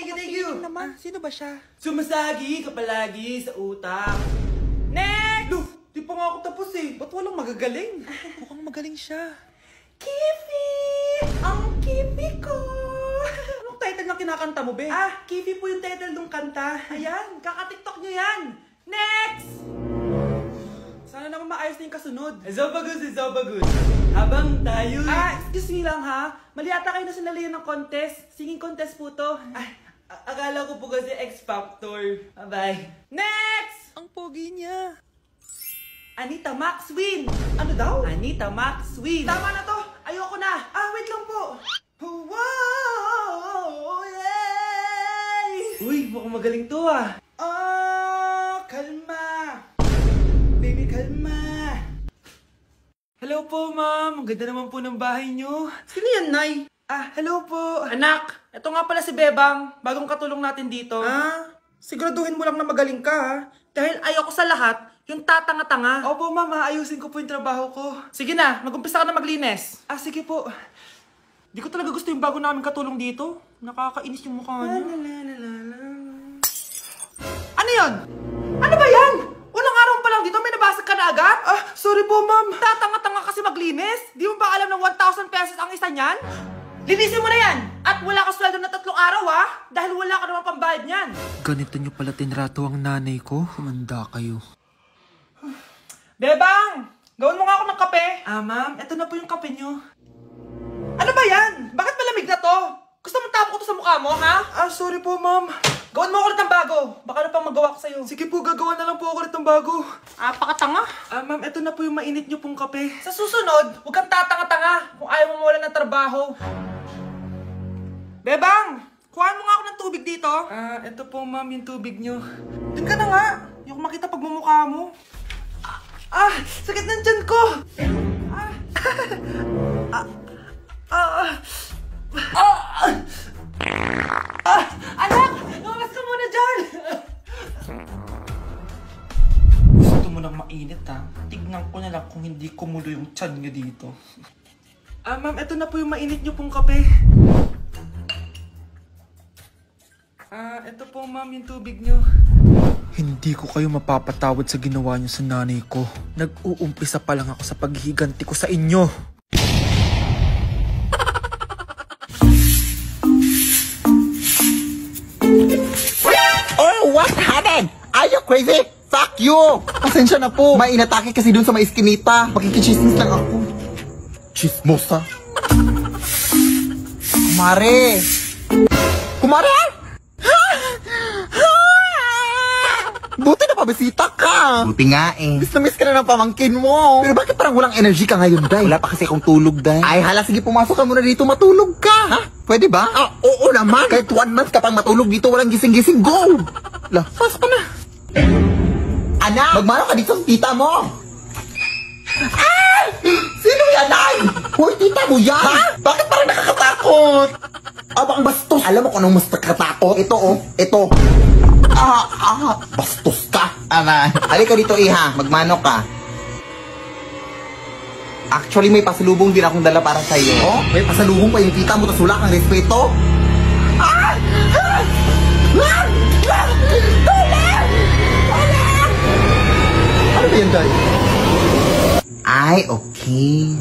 thank you. Naman, sino ba siya? Sumasagi ka palagi sa utak. Next! Lo, di pa nga ako tapos eh. Ba't walang magagaling? Mukhang magaling siya. Kifi! Ang Kifi ko! Anong title ng kinakanta mo, be? Kifi po yung title ng kanta. Ayan, kaka-tiktok nyo yan. Next! Sana naman maayos na yung kasunod. Zobagus. Habang tayo... Excuse me lang ha. Mali ata kayo na sinalihan ng contest. Singing contest po to. Akala ko po kasi X Factor. Bye. Next! Ang pogi niya. Anita Maxwin. Ano daw? Anita Maxwin. Tama na to. Ayoko na. Wait lang po. Wow! Yay! Uy, mukhang magaling to Kalma. Baby, kalma. Hello po, ma'am. Ang ganda naman po ng bahay nyo. Sino yan, Nay? Hello po. Anak, ito nga pala si Bebang. Bagong katulong natin dito. Siguraduhin mo lang na magaling ka, ha? Dahil ayoko sa lahat, yung tatanga-tanga. Opo, ma'am. Ayusin ko po yung trabaho ko. Sige na, mag-umpisa ka na maglinis. Sige po. Di ko talaga gusto yung bago namin katulong dito. Nakakainis yung mukha niya. Ano yun? Ano ba yan? Unang araw pa lang dito, may nabasag ka na agad? Sorry po, ma'am. Tatanga-tanga kasi maglinis? Di mo ba alam ng 1,000 pesos ang isa niyan? Linisin mo na yan! At wala ka sweldo na 3 araw, ha? Dahil wala ka naman pambayad niyan. Ganito nyo pala tinrato ang nanay ko. Humanda kayo. Bebang! Gawin mo nga ako ng kape. Ma'am, ito na po yung kape nyo. Ano ba yan? Bakit malamig na to? Gusto mong tapo ko to sa mukha mo, ha? Sorry po, ma'am. Gawin mo ako ulit ng bago. Baka na pang magawa ko sa'yo. Sige po, gagawa na lang po ako ulit ng bago. Pakatanga. Ma'am, ito na po yung mainit nyo pong kape. Sa susunod, huwag kang tatanga-tanga kung ayaw mo mawala ng trabaho. Bebang! Kuhaan mo nga ako ng tubig dito. Ito po, ma'am, yung tubig nyo. Doon ka na nga. Hindi ko makita pagmumukha mo. Sakit ng tiyan ko! Anak! Lumabas ka muna dyan! Gusto mo nang mainit, ha? Tignan ko na lang kung hindi kumulo yung tiyan nyo dito. Ma'am, ito na po yung mainit nyo pong kape. Ito po, ma'am, yung tubig nyo. Hindi ko kayo mapapatawad sa ginawa nyo sa nanay ko. Nag-uumpisa pa lang ako sa paghihiganti ko sa inyo. Oh, what happened? Are you crazy? Fuck you! Pasensya na po. May inatake kasi dun sa may iskinita. Makikichismis lang ako. Chismosa. Kumare! Kumare! Buti na pabisita ka. Buti nga eh. Miss na miss ka na ng pamangkin mo. Pero bakit parang walang energy ka ngayon, Day? Wala pa kasi akong tulog, Day. Ay, hala, sige, pumasok ka muna dito, matulog ka. Ha? Pwede ba? Oo naman. Kahit 1 month ka pang matulog dito, walang gising-gising, go! La, pasok ka na. Anak, magmano ka dito sa tita mo. Ay! Sino yan, Day? Hoy, tita mo yan? Ha? Bakit parang nakakatakot? Abang bastos. Alam mo kung anong mas nakakatakot? Ito, oh. Ito. Bastos ka. Halika dito, iha. Magmano ka. Actually, may pasalubong din akong dala para sa'yo. Oh? May pasalubong pa yung tita mo, tas wala kang respeto? Ano ba yan, Day? Ay, okay.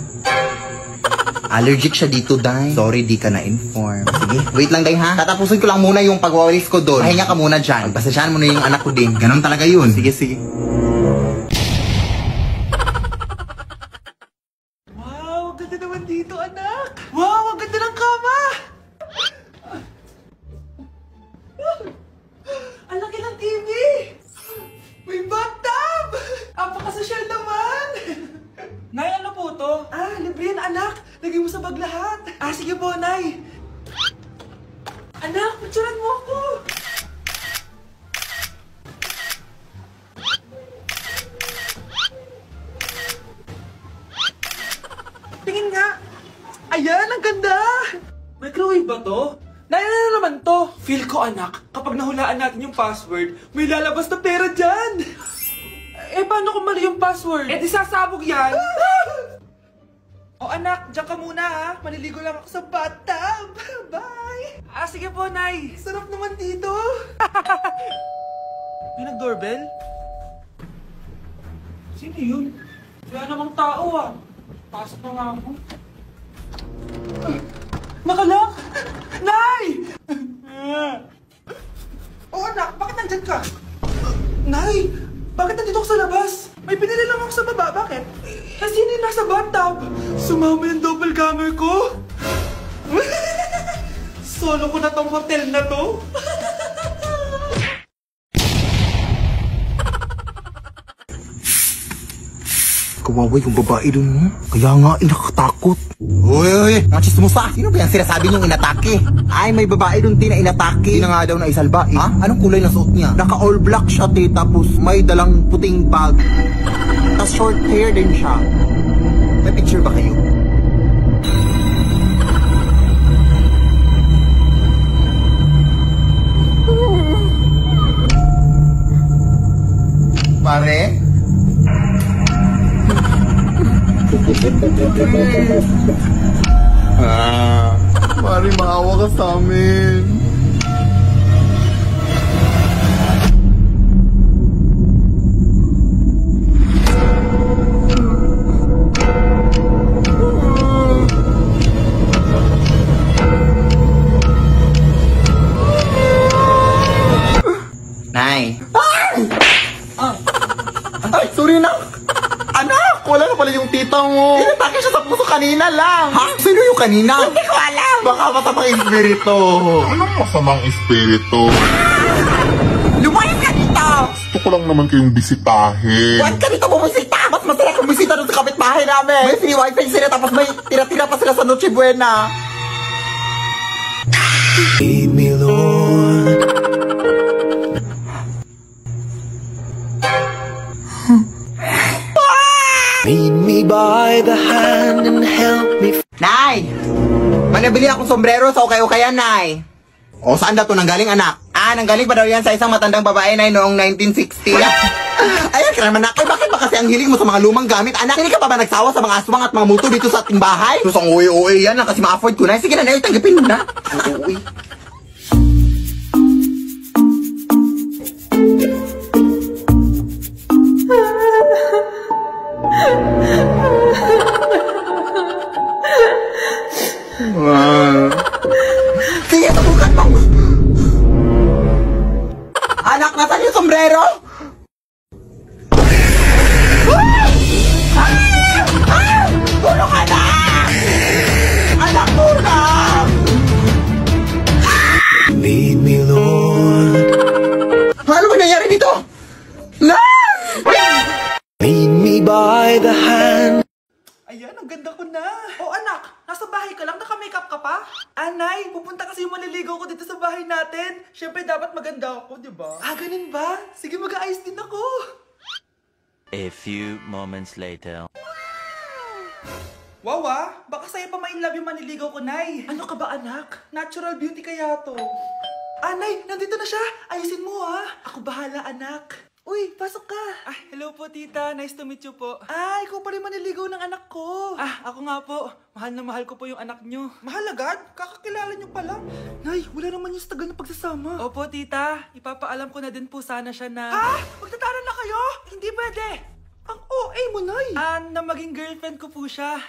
Allergic siya dito, Day. Sorry, di ka na-inform. Sige, wait lang, Day, ha? Tatapusin ko lang muna yung pag-wawalis ko doon. Pahinga ka muna dyan. Pagpasensyahan mo na yung anak ko din. Ganon talaga yun. Sige, sige. Wow, ang ganda naman dito, anak! Wow, ang ganda ng kama! Ang laki ng TV! May bathtub! Apakasosyal naman! Nay, ano po to? Libre yan, anak! Lagay mo sa bag lahat! Sige po, Nay! Anak, picturean mo ako! Tingin nga. Ayan, ang ganda! Microwave ba to? Nay, ano naman to? Feel ko, anak, kapag nahulaan natin yung password, may lalabas na pera dyan! Paano kung mali yung password? Di sasabog yan! O anak, diyan ka muna ha. Maliligo lang ako sa bathtub. Bye! Sige po, Nay. Sarap naman dito. May nag-doorbell? Sino yun? Wala namang tao ah. Pasok na nga ako. Nakalak! Nay! Anak, bakit nandyan ka? Nay! Bakit nandito ako sa labas? May pinili lang ako sa baba. Bakit? Kasi hindi nasa bathtub. Sumama yung doppelganger ko. Solo ko na tong hotel na to. Kawawa yung babae dun mo. Kaya nga, nakakatakot. Uy, mga chismosa. Sino ba yung sinasabi niyong inatake? Ay, may babae dun din na inatake. Hindi na nga daw na isalba eh. Ha? Anong kulay na suot niya? Naka all black siya tapos may dalang puting bag. Tapos short hair din siya. May picture ba kayo? Pare? Mari, maawa ka sa amin. Nay. Ay, sorry na. Anak, wala na pala yung tita mo. Inatake siya sa puso kanina lang. Ha? Sino yung kanina? Hindi ko alam. Baka masamang espiritu. Anong masamang espiritu? Lumayas ka dito! Gusto ko lang naman kayong bisitahin. Huwag ka dito bumisita! Mas masarap kung bisita doon sa kapitbahay namin. May free wifi sila tapos may tira-tira pa sila sa Noche Buena. Lead me, Lord. Lead me by the hand and help me. Nay! May nabili akong sombrero sa okay-okayan, Nay. O, saan daw ito nanggaling, anak? Nanggaling pa daw yan sa isang matandang babae, Nay, noong 1960. Ayan ka naman, anak. Bakit ba kasi ang hiling mo sa mga lumang gamit, anak? Hindi ka pa ba nagsawa sa mga aswang at mga multo dito sa ating bahay? Susang uwi-uwi yan, kasi ma-afford ko na. Sige na, Nay, tanggapin mo na. Uwi. Sige, subukan mo. Anak, nasan yung sombrero? Tulong, anak! Anak, tulong! Lead me, Lord. Ano ba nangyari dito? Lead me by the hand. Ayan, ang ganda ko na. Oh anak, nasa bahay ka lang, naka-makeup ka pa? Anay, pupunta kasi yung maliligaw ko dito sa bahay natin. Siyempre dapat maganda ako, di ba? Ganun ba? Sige, mag-aayos din ako. A few moments later. Wow baka sa'yo pa ma-inlove yung maniligaw ko, Nay. Ano ka ba, anak? Natural beauty kaya to. Nay, nandito na siya. Ayusin mo, Ako bahala, anak. Uy, pasok ka. Hello po, tita. Nice to meet you po. Ikaw pa rin maniligaw ng anak ko. Ako nga po. Mahal na mahal ko po yung anak nyo. Mahal agad? Kakakilala nyo pa lang. Nay, wala naman yung tagal na pagsasama. Opo, tita. Ipapaalam ko na din po sana siya na... Magtataran na kayo? Hindi pwede. Ang OA mo, Nay. Na maging girlfriend ko po siya.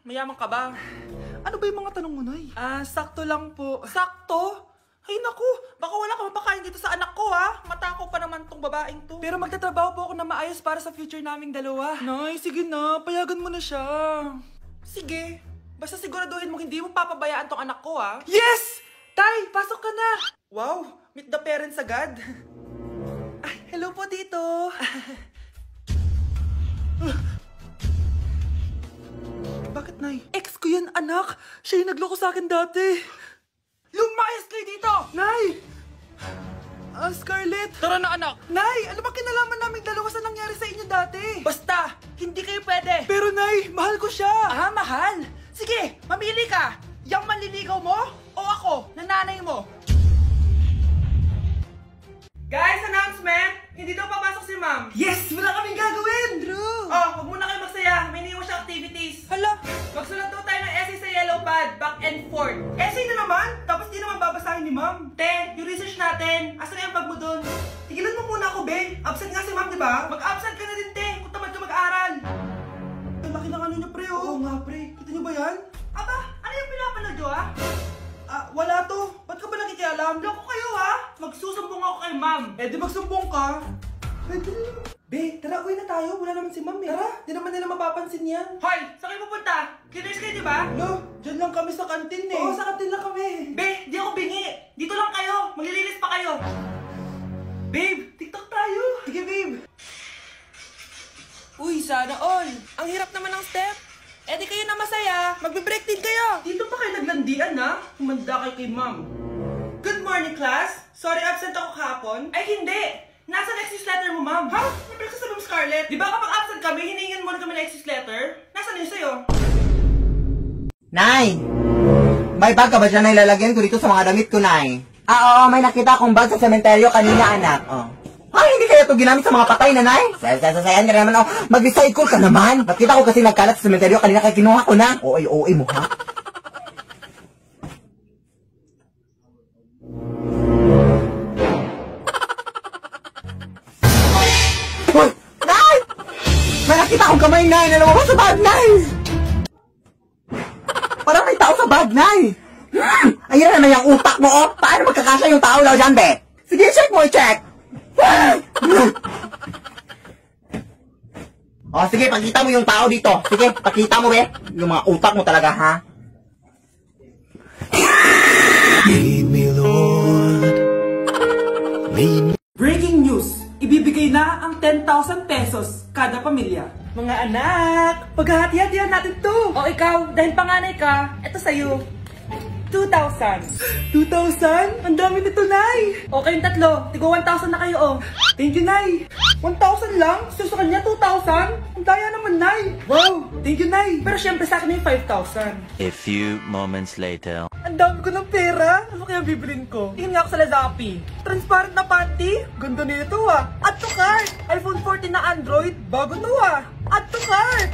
Mayaman ka ba? Ano ba yung mga tanong mo, Nay? Sakto lang po. Sakto? Ay naku, baka wala ka mapakain dito sa anak ko Matakaw pa naman tong babaeng to. Pero magtatrabaho po ako na maayos para sa future naming dalawa. Nay, sige na, payagan mo na siya. Sige, basta siguraduhin mo hindi mo papabayaan tong anak ko Yes! Tay, pasok ka na. Wow, meet the parents agad. Hello po dito. Bakit, Nay? Ex ko yan, anak. Siya yung nagloko sa akin dati. Lumayas kayo dito! Nay! Scarlett! Tara na, anak! Nay! Ano ba kinalaman namin dalawa sa nangyari sa inyo dati? Basta! Hindi kayo pwede! Pero, Nay! Mahal ko siya! Mahal? Sige! Mamili ka! Yang manliligaw mo o ako, na nanay mo? Guys, announcement! Hindi daw papasok si Ma'am. Yes! Wala kaming gagawin! True! Huwag muna kayo magsaya. May iniwan siya activities. Hala! ma'am. Te, yung research natin. Asan na yung bag mo dun? Tigilan mo muna ako, be. Absent nga si ma'am, di ba? Mag-absent ka na din, te. Kung tamad ka mag-aral. Ang laki ng ano niya, pre, oh. Oo nga, pre. Kita niyo ba yan? Aba, ano yung pinapanood nyo, ha? Wala to. Ba't ka ba nakikialam? Loko kayo, ha? Magsusumbong ako kay ma'am. Eh, di magsumbong ka. Pwede na. Be, tara, uwi na tayo. Wala naman si ma'am, eh. Tara, di naman nila mapapansin yan. Hoy, saan kayo pupunta? Kinis kayo, di ba? No, dyan lang kami sa kantin, eh. Oo, sa kantin lang kami. Be, di ako bingi. Dito lang kayo. Maglilinis pa kayo. Babe, TikTok tayo. Sige, babe. Uy, sana all. Ang hirap naman ng step. Eh di kayo na masaya. Magbe-break din kayo. Dito pa kayo naglandian, ha? Humanda kayo kay ma'am. Good morning, class. Sorry, absent ako kahapon. Ay, hindi. Nasa excuse letter mo, ma'am. Ha? May pinagsasabi mo, Scarlett. Di ba kapag absent kami, hiningan mo na kami ng excuse letter? Nasaan yun sa'yo? Nay! May bag ka ba dyan na ilalagyan ko dito sa mga damit ko, Nay? Oo, may nakita akong bag sa sementeryo kanina, anak. Oh. Ay, hindi kaya ito ginamit sa mga patay, Nanay? Sasayan ka naman, oh. Mag-recycle ka naman. Nakita ko kasi nagkalat sa sementeryo kanina kaya kinuha ko na. OA mo, ha? Hoy! Nay! May nakita akong kamay, Nay, na lumabas sa bag, Nay! Parang may tao sa bag, Nay! Ayun na yung utak mo, oh! Paano magkakasya yung tao daw dyan, be? Sige, check mo, check! Oh, sige, pakita mo yung tao dito. Sige, pakita mo, be. Yung mga utak mo talaga, ha? Lead me, Lord. Lead me. Breaking news! Ibibigay na ang 10,000 pesos kada pamilya. Mga anak, paghahati-hatihan natin to. O ikaw, dahil panganay ka, eto sa'yo. 2,000. 2,000? Ang dami nito, Nay! O kayong tatlo, tigo 1,000 na kayo, oh. Thank you, Nay! 1,000 lang? So sa kanya, 2,000? Ang daya naman, Nay! Wow! Thank you, Nay! Pero syempre sa akin yung 5,000. A few moments later. Ang dami ko ng pera! Ano kaya bibilin ko? Tingin nga ako sa Lazappi. Transparent na panty? Ganda nito, ah! Add to cart! iPhone 14 na Android? Bago to, ah! Add to cart!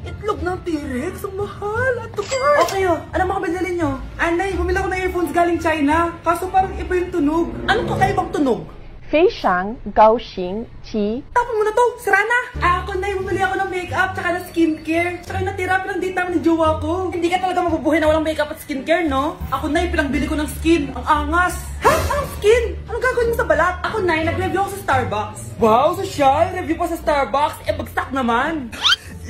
Itlog ng T-Rex? Ang mahal! Add to cart! Okay, oh. Ano mga binili nyo? Anay, bumili ako ng earphones galing China. Kaso parang iba yung tunog. Anong kakaibang tunog? 非常高兴其 Tapon mo na to! Sira na! Ako na, bumili ako ng makeup tsaka ng skincare. Tsaka yung natira pinang date namin ng jowa ko. Hindi ka talaga mabubuhay na walang makeup at skincare, no? Ako na, pinangbili ko ng skin. Ang angas! Ha? Anong skin? Anong gagawin mo sa balat? Ako na, nag-review ako sa Starbucks. Wow, social! Review pa sa Starbucks. Eh, bagsak naman!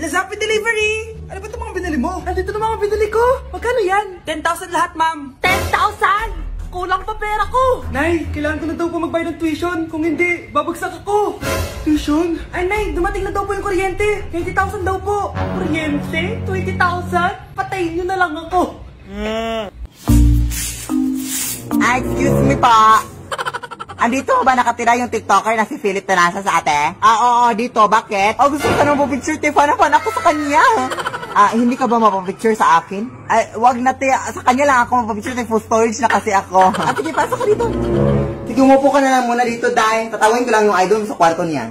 Lazappi Delivery! Ano ba itong mga binili mo? Nandito na mga binili ko! Magkano yan? 10,000 lahat, ma'am! 10,000! Kulang pa pera ko! Nay, kailangan ko na daw po magbayad ng tuition. Kung hindi, babagsak ako. Tuition? Ay, Nay, dumating na daw po yung kuryente. 20,000 daw po. Kuryente? 20,000? Patayin nyo na lang ako. Excuse me pa. Andito ba nakatira yung TikToker na si Philip Tanasa sa ate? Oo, dito. Bakit? Oh, gusto ka nang mapapicture, te. Fan ako sa kanya. Hindi ka ba mapapicture sa akin? Ay, wag na, te. Sa kanya lang ako mapapicture, te. Full storage na kasi ako. Sige, pasok ka dito. Sige, umupo ka na lang muna dito, dahil tatawin ko lang yung idol sa kwarto niya.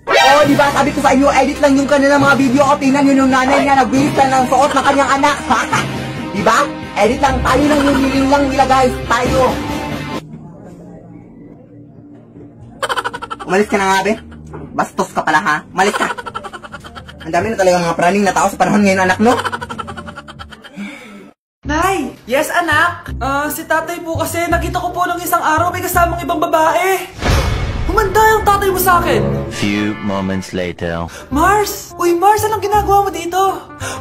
Oo, di ba? Sabi ko sa inyo, edit lang yung kanilang mga video ko. Tingnan yun yung nanay niya, nagbihis lang ng suot ng kanyang anak. Di ba? Edit lang, tayo lang yung niling lang nila, guys. Tayo. Umalis ka na nga, be. Bastos ka pala, ha? Umalis ka. Ang dami na talaga mga praning na tao sa panahon ngayon, anak, no? Nay! Yes, anak? Si tatay po kasi nakita ko po ng isang araw may kasamang ibang babae. Humanda yung tatay mo sa akin. Few moments later. Mars! Uy, Mars, anong ginagawa mo dito?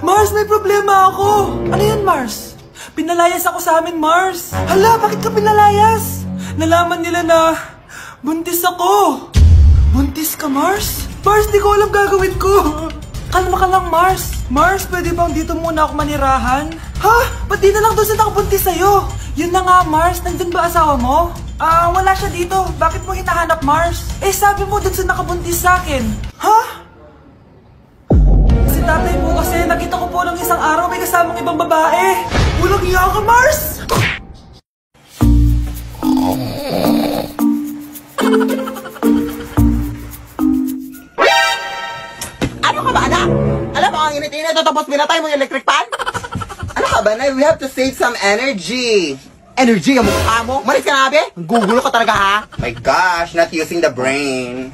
Mars, may problema ako. Ano yan, Mars? Pinalayas ako sa amin, Mars. Hala, bakit ka pinalayas? Nalaman nila na buntis ako. Buntis ka, Mars? Mars, di ko alam gagawin ko. Kalma ka lang, Mars. Mars, pwede bang dito muna ako manirahan? Ha? Ba't di na lang doon sa nakabuntis sa'yo? Yun na nga, Mars. Nandun ba asawa mo? Wala siya dito. Bakit mo hinahanap, Mars? Eh, sabi mo dun sa nakabuntis sa akin. Ha? Si tatay po kasi nakita ko po ng isang araw may kasamang ibang babae. Walang iya ka, Mars! Ano ka ba, anak? Alam mo, ang init-init ito tapos pinatay mo yung electric fan? Ano ka ba, Nay? Nay, we have to save some energy. Energy ang mukha mo? Maris ka nga, be? Gugulo ka talaga, ha? My gosh, not using the brain.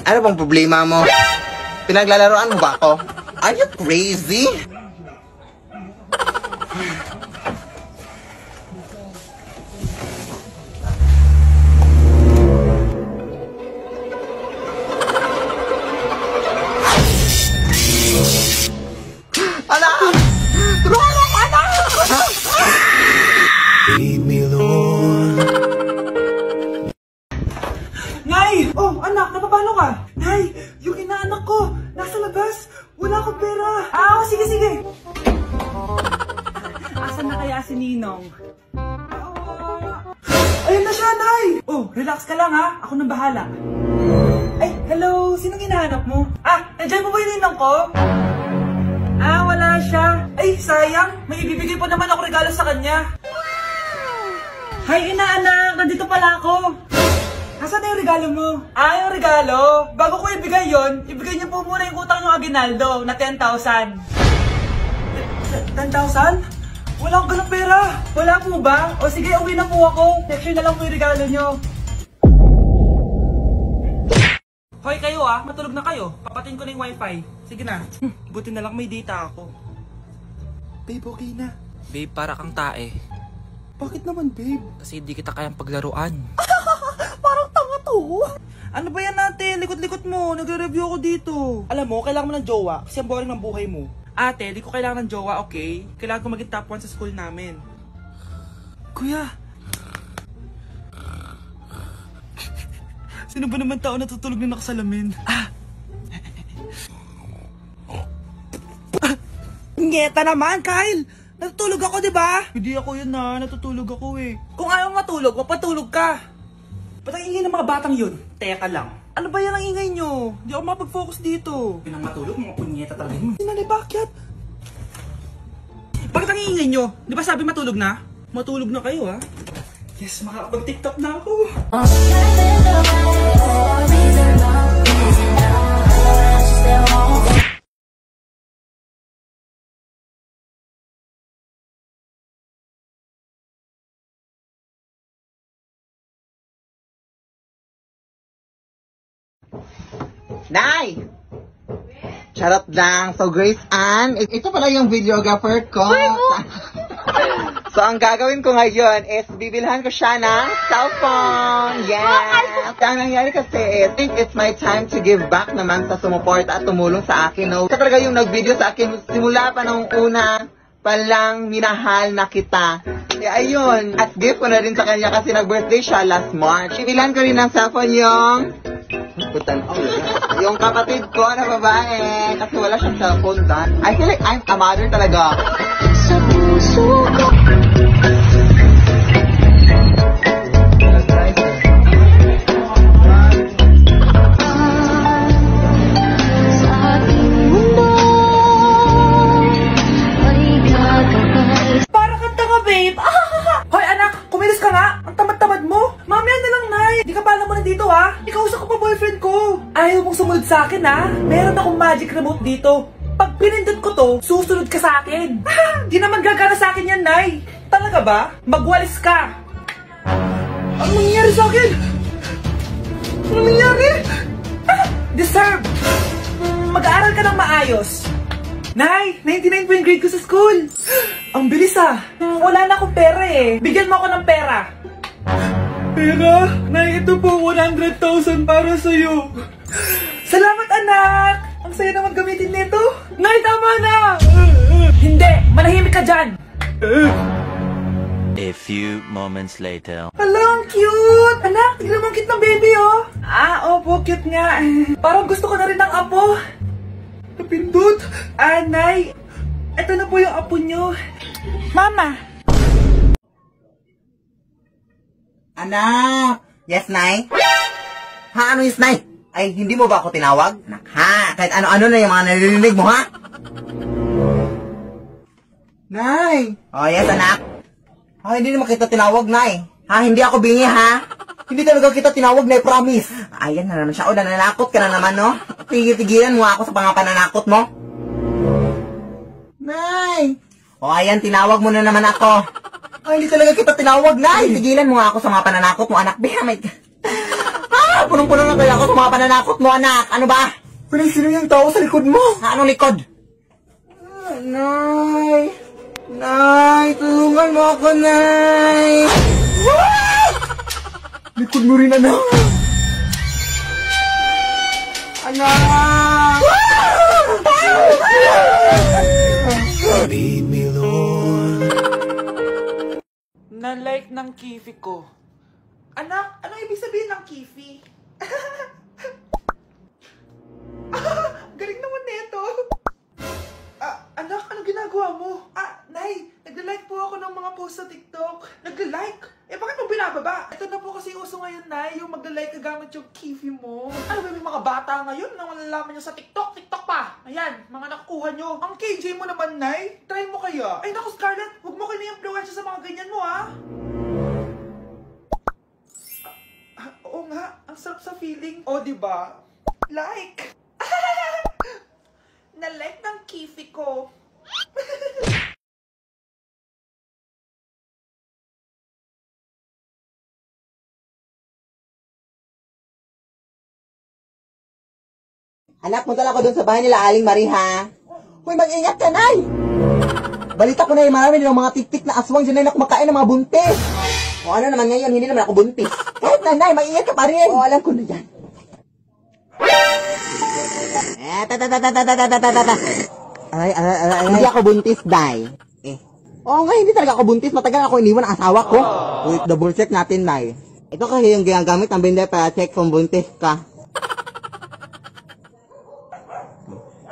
Ano bang problema mo? Pinaglalaroan mo ba ako? Are you crazy? Anak! Tulungan mo, anak! Lead me, Lord. Nay! Oh, anak, napapano ka? Nay, yung inaanak ko, nasa labas. Wala akong pera. Sige, sige. Asan na kaya si Ninong? Ayun na siya, Nay! Oh, relax ka lang, ha? Ako nang bahala. Ay, hello! Sinong hinahanap mo? Nandiyan mo ba yung Ninong ko? Wala siya. Ay, sayang. May ibibigay pa naman ako regalo sa kanya. Hi, inaanak! Nandito pala ako. Asan na yung regalo mo? Yung regalo? Bago ko ibigay yon, ibigay niyo po muna yung utang ng Aguinaldo na 10,000. 10,000? Wala akong ganang pera. Wala po ba? O sige, uwi na po ako. Next year na lang po yung regalo niyo. Hoy kayo matulog na kayo. Papatin ko na yung wifi. Sige na. Buti na lang may data ako. Babe, okay na. Babe, para kang tae. Bakit naman, babe? Kasi di kita kayang paglaruan. Parang tanga to. Ano ba yan natin? Likot-likot mo. Nagre-review ako dito. Alam mo, kailangan mo ng jowa kasi ang boring ng buhay mo. Ate, di ko kailangan ng jowa, okay? Kailangan ko maging top 1 sa school namin. Kuya! Sino ba naman tao natutulog na nakasalamin? Ngeta naman, Kyle! Natutulog ako, di ba? Hindi ako yun natutulog ako eh. Kung ayaw matulog, mapatulog ka. Ba't ang ingay ng mga batang yun? Teka lang. Ano ba yan ang ingay nyo? Hindi ako mapag-focus dito. Pinang matulog, mga punyeta talaga yun. Sinali, bakit? Bakit ang ingay nyo? Di ba sabi matulog na? Matulog na kayo, ha? Yes, makakapag-tiktok na ako. Nay! Charot lang. So, Grace Ann, ito pala yung videographer ko. So, ang gagawin ko ngayon is bibilhan ko siya ng cellphone. Yes! Ang nangyari kasi, I think it's my time to give back naman sa sumuporta at tumulong sa akin. No? Ito talaga yung nag-video sa akin simula pa nung una palang minahal na kita. Kaya ayun, at gift ko na rin sa kanya kasi nag-birthday siya last March. Bibilhan ko rin ng cellphone yung kapatid ko na babae kasi wala siyang cellphone dahil. I feel like I'm a mother talaga. Sa puso ko. Para kang tanga, babe. Hoy anak, kumilos ka nga. Ang tamad-tamad mo. Mamaya na lang, Nay. Di ka pala mo nandito, ha? Ikausap ko pa boyfriend ko. Ayaw mong sumunod sa akin, ha? Meron akong magic remote dito. Pag pinindot ko to, susunod ka sa akin. Di naman gagana sa akin yan, Nay. Talaga ba? Magwalis ka. Ano nangyayari sa akin? Ano nangyayari? Deserve. Mag-aaral ka ng maayos. Nay, 99 po yung grade ko sa school. Ang bilis wala na akong pera eh. Bigyan mo ako ng pera. Pera? Nay, ito po 100,000 para sa'yo. Salamat anak! Ang saya naman gamitin nito. Nay, tama na! Hindi! Manahimik ka dyan! A few moments later. Hala, ang cute! Anak, tignan mo ang cute ng baby, oh! Opo, cute nga. Parang gusto ko na rin ng apo. Napindot! Nay, ito na po yung apo nyo. Mama! Anak! Yes, Nay? Ano is, Nay? Ay, hindi mo ba ako tinawag? Kahit ano-ano na yung mga naririnig mo, ha? Nay! Oh, yes, anak. Hindi naman kita tinawag, Nay. Ha, hindi ako bingi, ha? Hindi talaga kita tinawag na, promise. Ayan na naman siya. O, nananakot ka na naman, no? Tigilan mo ako sa mga pananakot mo. Nay! O, ayan, tinawag mo na naman ako. Ay, hindi talaga kita tinawag, Nay. Tigilan mo nga ako sa mga pananakot mo, anak. Bihamay ka. Punong-puno na kaya ako sa mga pananakot mo, anak. Ano ba? Sino yung tao sa likod mo? Anong likod? Nay! Nay! Tulungan mo ako, Nay! Likod mo rin, anak! Anak! Lead me, Lord. Na-like ng kifi ko. Anak, anong ibig sabihin ng kifi? Galing naman nito. Anak, anong ginagawa mo? Nay, nagla-like po ako ng mga post sa TikTok. Nagla-like? Bakit mo binababa? Ito na po kasi uso ngayon, Nay, yung magla-like gamit yung kifi mo. Ano ba yung mga bata ngayon na malalaman nyo sa TikTok? TikTok pa! Ayan, mga nakukuha nyo. Ang KJ mo naman, Nay. Try mo kaya. Ay, naku, Scarlett, huwag mo kini-influensya sa mga ganyan mo, ha? Oo nga, ang sarap sa feeling. O, diba? Like! Na-like ng kifi ko. Anak, punta lang ako dun sa bahay nila, Aling Marie, ha? Uy, mag-ingat ka, Nay! Balita ko na marami nilang mga tik-tik na aswang dyan na kumakain ng mga buntis. O ano naman ngayon, hindi naman ako buntis. Kahit na, Nay, mag-ingat ka pa rin. O, alam ko na yan. Hindi ako buntis, Day. Oo nga, hindi talaga ako buntis. Matagal ako iniwan ang asawa ko. Wait, double check natin, Day. Ito kasi yung ginagamit ng binday para check kung buntis ka.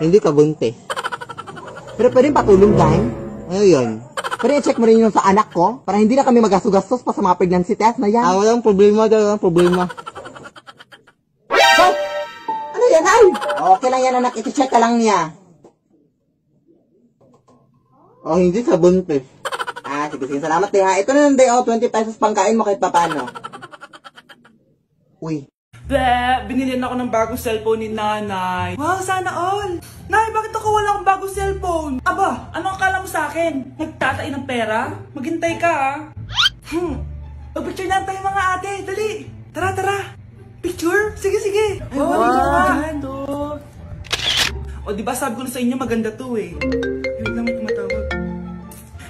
Hindi ka buntis. Pero pwedeng patulong, Day. Ano yun? Pwede i-check mo rin yun sa anak ko para hindi na kami magastugastos pa sa mga pregnancy test na yan. Walang problema, walang problema. So, ano yan, ay? Okay lang yan, anak. I-check ka lang niya. Oh, hindi sa buntis. Sige, salamat din, ha. Ito na lang, Day. 20 pesos pangkain mo kahit papano. Uy. Binilihan ako ng bagong cellphone ni Nanay. Wow, sana all! Nay, bakit ako wala akong bagong cellphone? Aba, ano akala mo sa akin? Nagtatain ng pera? Maghintay ka, ha? Picture na tayo mga ate, dali! Tara! Picture? Sige! Ay, wow! O, diba sabi ko na sa inyo maganda to eh. Wait lang, may tumatawag.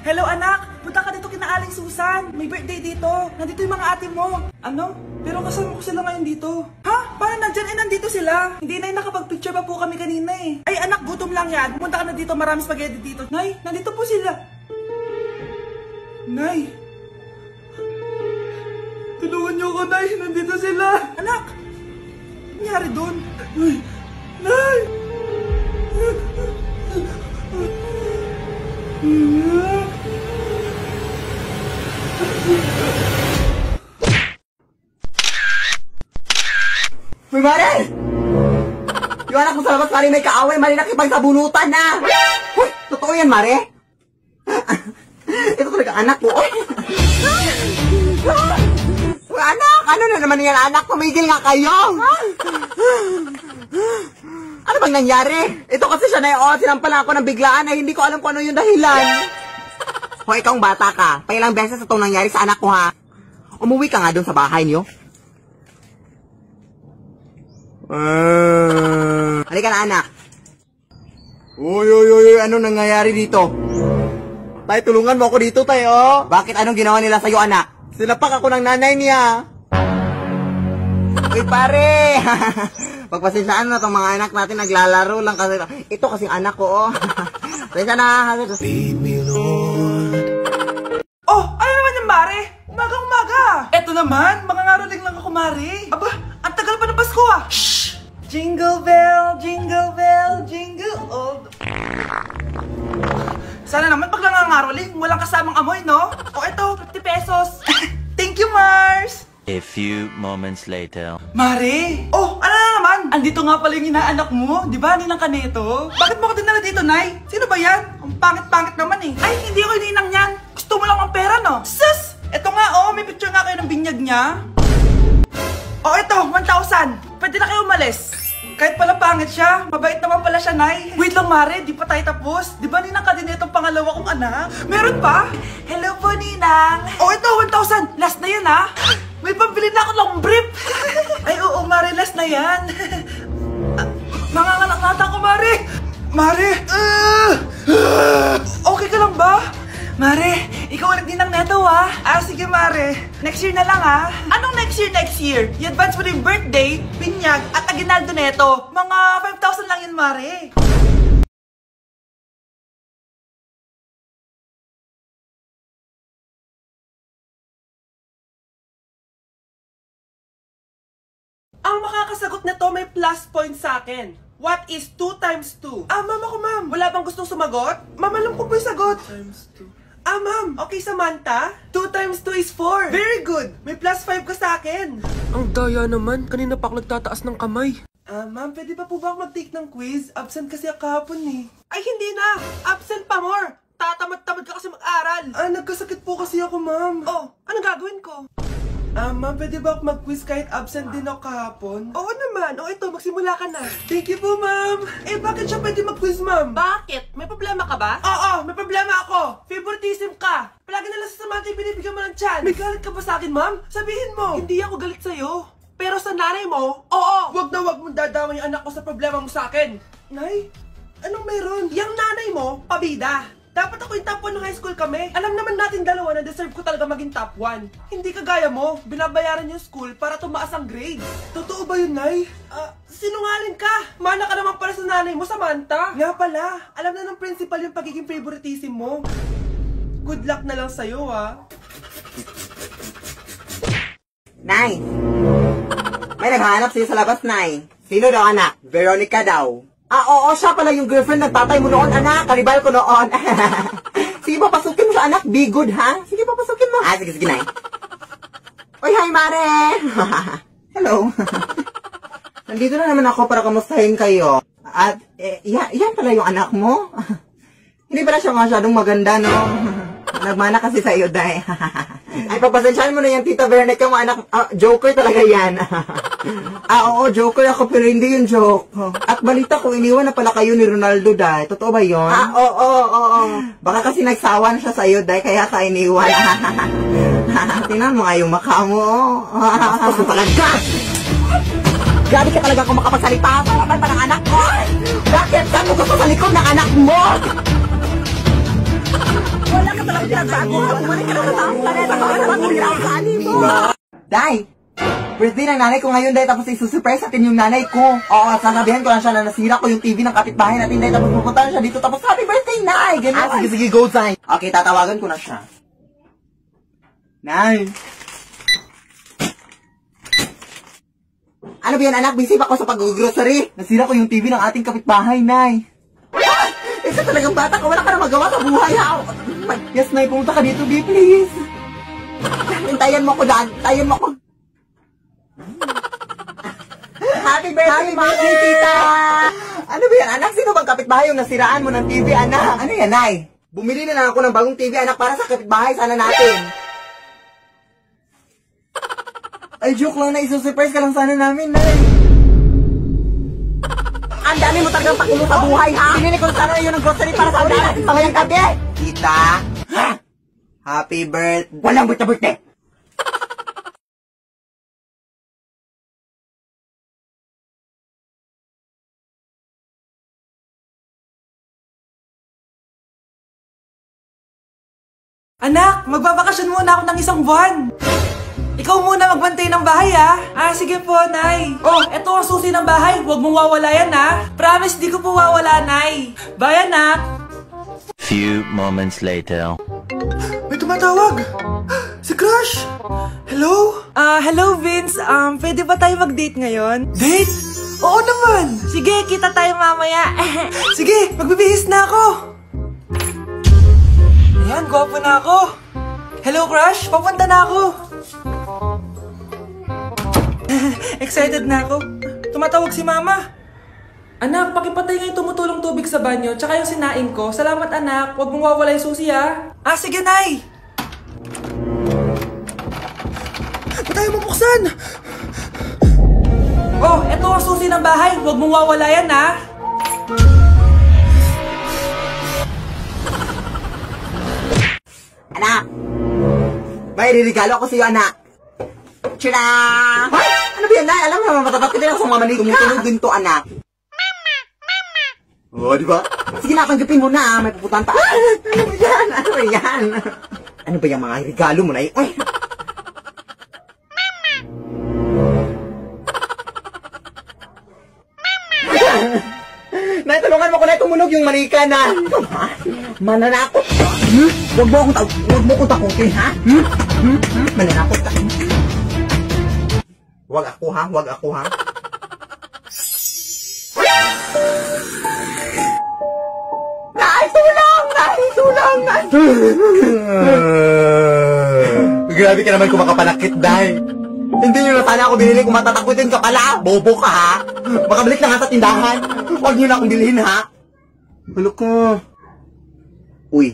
Hello, anak! Punta ka dito kina Aling Susan. May birthday dito. Nandito yung mga ate mo. Ano? Pero kasama ko sila ngayon dito. Ha? Parang nandyan nandito sila. Hindi na nakapag-picture pa po kami kanina eh. Ay anak, gutom lang yan. Pumunta ka na dito, marami spaghetti dito. Nay, nandito po sila. Nay. Tulungan niyo ako, Nay. Nandito sila. Anak. Ano nangyari doon? Nay. Uy, Mare! Yung anak mo sa labas, Mare, may kaaway. Mare, nakipagsabunutan na. Uy, totoo yan, Mare? Ito talaga anak ko. Uy, anak! Ano na naman yan, anak? Pumigil nga kayo! Ano bang nangyari? Ito kasi siya na yun. Sinampalan ako ng biglaan ay hindi ko alam kung ano yung dahilan. Kung ikaw bata ka, pailang beses itong nangyari sa anak ko, ha? Umuwi ka nga dun sa bahay niyo. Halika na, anak. Uy, ano nangyayari dito? Tay, tulungan mo ako dito, tay, oh. Bakit? Anong ginawa nila sa'yo, anak? Sinapak ako ng nanay niya. Uy, pare! Pagpasensyaan na itong mga anak natin, naglalaro lang kasi. Ito kasing anak ko, oh. Pasensya na. Lead me, Lord. Oh, ano naman yung Mare? Umaga! Eto naman, mangangaroling lang ako, Mare. Aba, ang tagal pa ng Pasko, ah. Shhh! Jingle bell, jingle all the... Sana naman pag nangangaroling, walang kasamang amoy, no? O eto, 50 pesos. Thank you, Mars! A few moments later. Mare! Oh, ano na naman? Andito nga pala yung inaanak mo, di ba? Ninang Kaneto? Bakit mo ko dinala dito, Nay? Sino ba yan? Ang pangit-pangit naman eh. Ay, hindi ako ninang yan. Gusto mo lang ang pera, no? Sus! Eto nga, oh, may picture nga kayo ng binyag niya. Oh, eto, 1,000. Pwede na kayo umalis. Kahit pala pangit siya, mabait naman pala siya, Nay. Wait lang, Mare, di pa tayo tapos. Di ba ninang ka din itong pangalawa kong anak? Meron pa? Hello po, Ninang. Oh, ito, 1,000. Last na yan, ha? May pambili na ako ng brief. Ay, oo, Mare, last na yan. Nanganganak nata ko, Mare. Mare! Okay ka lang ba? Mare, ikaw ulit din ang neto, ha? Sige, Mare. Next year na lang, ha? Anong next year? I-advance mo yung birthday, binyag, at aginaldo neto. Mga 5,000 lang yun, Mare. Ang makakasagot na to may plus point sa akin. What is 2 times 2? Ma'am ako, ma'am. Wala bang gustong sumagot? Ma'am, alam ko po yung sagot. Times 2. Ma'am. Okay, Samantha. 2 times 2 is 4. Very good. May plus 5 ka sa akin. Ang daya naman, kanina pa ako nagtataas ng kamay. Ma'am, pwede pa po ba ako mag-take ng quiz? Absent kasi ako kahapon eh. Ay, hindi na. Absent pa more. Tatamad-tamad ka kasi mag-aral. Nagkasakit po kasi ako, ma'am. Oh, anong gagawin ko? Ma'am, pwede ba ako mag-quiz kahit absent din ako kahapon? Oo naman. O ito, magsimula ka na. Thank you po, ma'am. Bakit siya pwede mag-quiz, ma'am? Bakit? May problema ka ba? Oo, may problema ako. Favoritism ka. Palagi na lang sa Samantha yung binibigyan mo ng chance. May galit ka ba sa akin, ma'am? Sabihin mo. Hindi ako galit sa'yo. Pero sa nanay mo, oo. Wag na wag mong dadama yung anak ko sa problema mo sa akin. Nay, anong meron? Yang nanay mo, pabida. Dapat ako yung top 1 ng high school kami. Alam naman natin dalawa na deserve ko talaga maging top 1. Hindi kagaya mo, binabayaran yung school para tumaas ang grades. Totoo ba yun, Nay? Sinungaling ka! Mana ka naman para sa nanay mo, Samantha. Nga pala, alam na ng principal yung pagiging favoritism mo. Good luck na lang sa'yo, ha? Nay! May naghahanap sa'yo sa labas, Nay. Sino daw, anak? Veronica daw. Oo, siya pala yung girlfriend ng tatay mo noon, anak. Karibal ko noon. Sige, papasukin mo sa anak. Be good, ha? Sige, papasukin mo. Sige, Nay. Oy, hi, Mare! Hello. Nandito na naman ako para kamustahin kayo. At, yan pala yung anak mo. Hindi pala siya masyadong maganda, no? Nagmana kasi sa iyo, Day. Ay, papasensyahan mo na yan, Tita Veronica, mo anak. Joker talaga yan. Oo, joker ako, pero hindi yung joke. At balita ko, iniwan na pala kayo ni Ronaldo, Day. Totoo ba yun? Oo. Baka kasi nagsawa na siya sa iyo, Day, kaya ka iniwan. Tingnan mo nga yung maka mo. Pasok talaga! Grabe ka talaga kung makapagsalita sa harapan pa ng anak ko! Bakit? Saan mo gusto sa likod ng anak mo? Wala ka talagang pinagsaguhan. Wala ka talagang pinagsaguhan. Day, birthday ng nanay ko ngayon, Day, tapos isusurprise natin yung nanay ko. Oo, sasabihan ko lang siya na nasira ko yung TV ng kapitbahay natin, Day, tapos pupunta siya dito, tapos happy birthday, Nay! Ganun. Sige, go, Day. Okay, tatawagan ko na siya. Nay! Ano ba yan, anak? Busy pa ako sa pag-grocery. Nasira ko yung TV ng ating kapitbahay, Nay. Isa talagang bata ka, wala ka na magawa sa buhay, ha? Yes, Nay, pumunta ka dito, Day, please. Hintayan mo ko, dad. Hintayan mo ko. Happy birthday, tita! Ano ba yan, anak? Sino bang kapitbahay yung nasiraan mo ng TV, anak? Ano yan, Nay? Bumili na lang ako ng bagong TV, anak, para sa kapitbahay sana natin. Ay, joke lang na, isusurprise ka lang sana namin, Nay. Ang dami mo talagang pakulo sa buhay, ha? Pinili ko sana yun ng grocery para sa natin sa ngayong gabi. Tita? Ha? Happy birthday. Walang birthday. Anak, magbabakasyon muna ako ng isang buwan. Ikaw muna magbantay ng bahay, ha? Sige po, Nay. Oh, eto ang susi ng bahay. Huwag mong wawala yan, ha? Promise, di ko po wawala, Nay. Bye, anak. Few moments later. May tumatawag. Si Crush. Hello? Hello, Vince. Pwede ba tayo mag-date ngayon? Date? Oo naman. Sige, kita tayo mamaya. Sige, magbibihis na ako. Ayan, gwapo na ako. Hello, Crush. Papunta na ako. Excited na ako. Tumatawag si Mama. Anak, pakipatay nga yung tumutulong tubig sa banyo, tsaka yung sinain ko. Salamat, anak. Huwag mong wawala yung susi, ha? Sige, Nay. ayaw mo buksan? Oh, eto ang susi ng bahay. Huwag mong wawalayan, ha? Anak! May ririgalo ako sa iyo, anak. Tira! Ay! Ano ba yan, Nay? Alam mo, matapat ka din ako sa mga manika. Tumutunog din to, anak. Oh, di ba? Sige na, tanggapin mo na. May pupuntahan pa. Ano ba yan? Ano ba yan? Ano ba yung mga regalo mo, Nay? Ay! Nay, tulungan mo ko na tumunog yung manika na. Mananakot ka. Huwag mo akong takutin, ha? Mananakot ka. Huwag ako, ha? Nay, tulong! Grabe ka naman kung makapanakit, Day. Hindi nyo na sana ako binili kung matatakutin ka pala. Bobo ka, ha? Makabalik na nga sa tindahan. Huwag nyo na akong bilhin, ha? Ulo ko. Uy,